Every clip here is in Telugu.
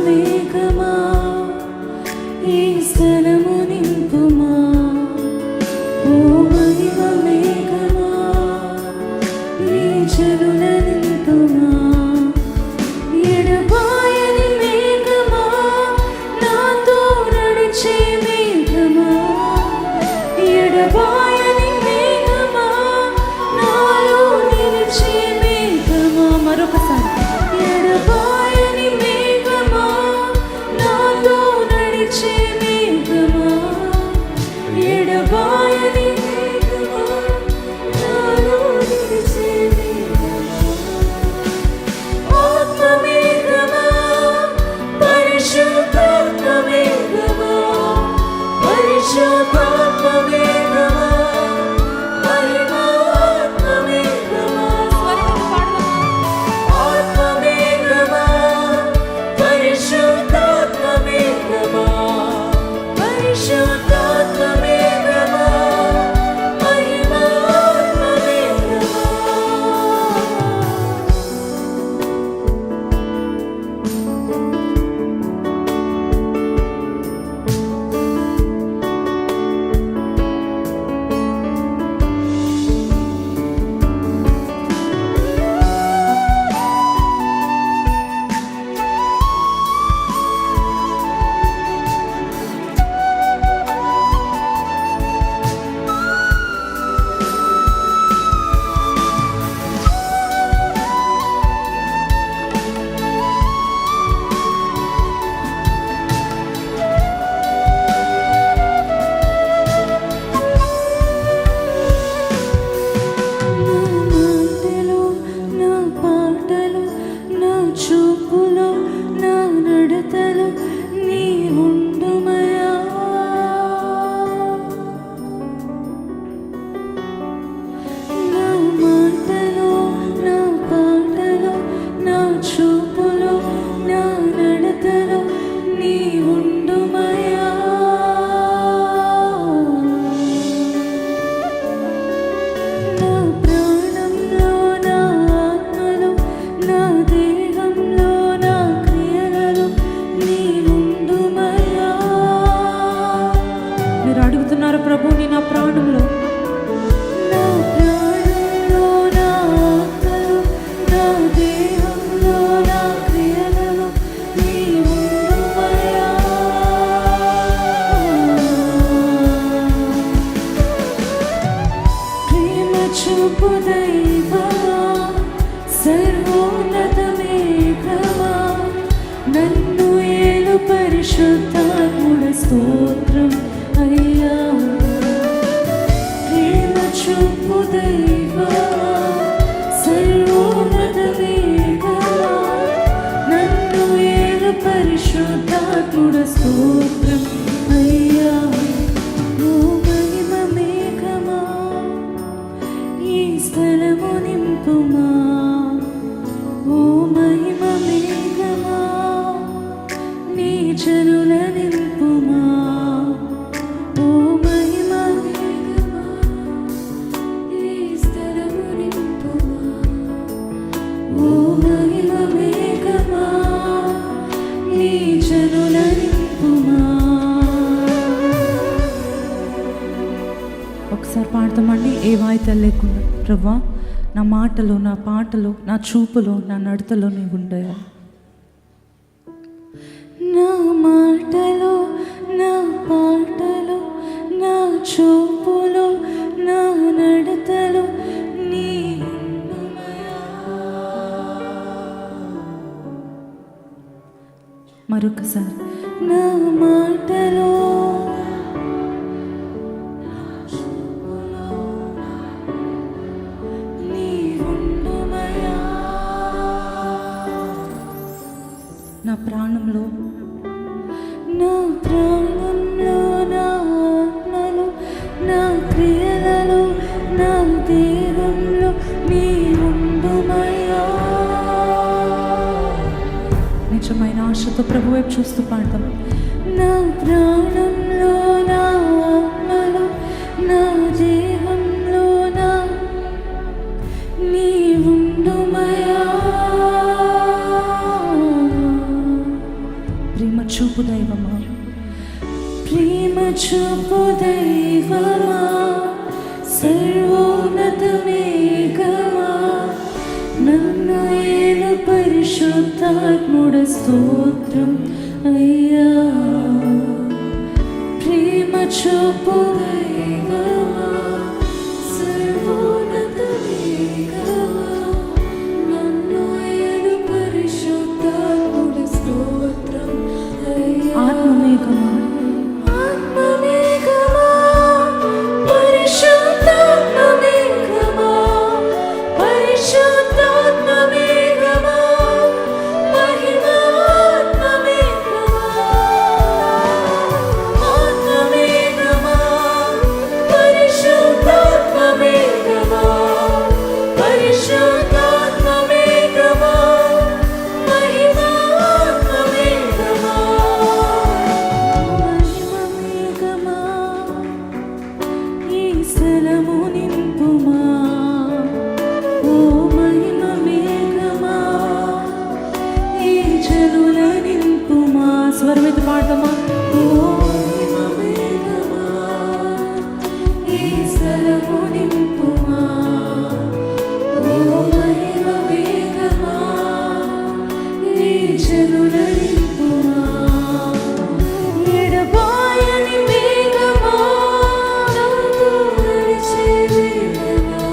మేఘమా ఈ స్థలము నింపుమా, ఓ మహిమ మేఘమా ఈ జనుల నింపుమా. ఎడబాయని మేఘమా నాతో నడిచే మేఘమా, ఎడబాయని మేఘమా నాలో నిలిచే మేఘమా. మరొకసారి ఎడబాయని మేఘమా నాతో నడిచే మేఘమా, ఎడబాయని మేఘమా నాలో నిలిచే మేఘమా. ఆత్మ మేఘమా పరిశుద్ధాత్మ మేఘమా, పరిశుద్ధాత్మ మేఘమా మహిమా ఆత్మ మేఘమా. ఆత్మ మేఘమా పరిశుద్ధాత్మ మేఘమా, పరిశుద్ధాత్మ మేఘమా మహిమా ఆత్మ మేఘమా. నా పాటలో నా చూపులో నా నడతలో నీ ఉండుమయా. నా మాటలో నా పాటలో నా చూపులో నా నడతలో నీ ఉండుమయా. నా ప్రాణంలో నా ఆత్మలో నా దేహంలో నా క్రియలలో నీ ఉండుమయా. మీరు అడుగుతున్నారు, ప్రభుని నా ప్రాణంలో, నా ప్రాణంలో నా ఆత్మలో నా దేహంలో నా క్రియలలో నీ ఉండుమయా. ప్రేమ చూపు దైవమా సర్వోన్నత మేఘమా నన్ను ఏలు పరిశుద్ధాత్ముడ స్తోత్రం అయ్యా. ప్రేమ చూపు దైవమా సర్వోన్నత మేఘమా నన్ను ఏలు పరిశుద్ధాత్ముడ స్తోత్రం అయ్యా. ఓ మహిమ మేఘమా ఈ స్థలము నింపుమా, ఓ మహిమ మేఘమా నీ జనుల నింపుమా, ఓ మహిమ మేఘమా ఈ స్థలము నింపుమా, ఓ మహిమ మేఘమా నీ జనుల నింపుమా. ఒకసారి పాడతామండి ఏ వాయిద్యాలు లేకుండా. ప్రభా నా మాటలో నా పాటలో నా చూపులో నా నడతలో నీవు ఉండయా. నా మాటలో నా పాటలో నా చూపులో నా నడతలో నీ ఉండుమయా. మరొకసారి నా మాటలో నా ప్రాణంలో నా ప్రాణంలో నా ఆత్మలో నా క్రియలలో నా దేహంలో నీ ఉండుమయా. నిజమైన ఆశతో ప్రభు వైపు చూస్తూ పాడతాం. నా ప్రాణంలో నా ఆత్మలో నా దేహంలో నా నీ ఉండుమయా. చూపు దైవమా, ప్రేమ చూపు దైవమా, సర్వోన్నత మేఘమా, నన్ను ఏలు పరిశుద్ధాత్ముడ స్తోత్రం అయ్యా. ప్రేమ చూపు దైవమా, సర్వోన్నత మేఘమా, నన్ను ఏలు పరిశుద్ధాత్ముడ స్తోత్రం అయ్యా. ఆత్మమేఘమా, స్వరమితి పాడమా. ఓ మహిమ మేఘమా, ఈ స్థలము నింపుమా, ఓ మహిమ మేఘమా, ఈ జనుల నింపుమా. ఎడబాయని మేఘమా, నాతో నడిచే వేగమా,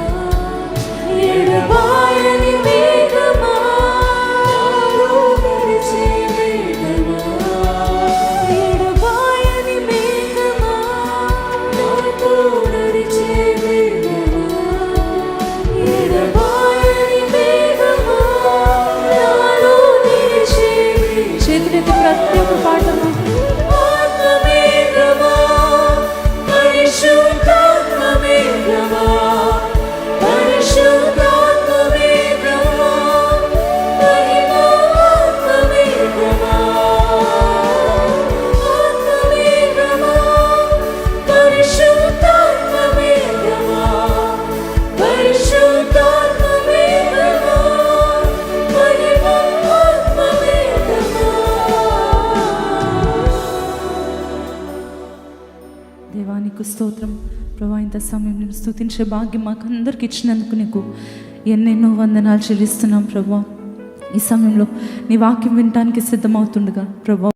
ఎడబాయని మేఘమా, నాతో నడిచే వేగమా, ప్రతి ఒక్క పాటను దేవానికి స్తోత్రం. ప్రభా, ఇంత సమయం నేను స్తుతించే భాగ్యం మాకు అందరికి ఇచ్చినందుకు నీకు ఎన్నెన్నో వందనాలు చెల్లిస్తున్నాం ప్రభా. ఈ సమయంలో నీ వాక్యం వినటానికి సిద్ధమవుతుండగా ప్రభా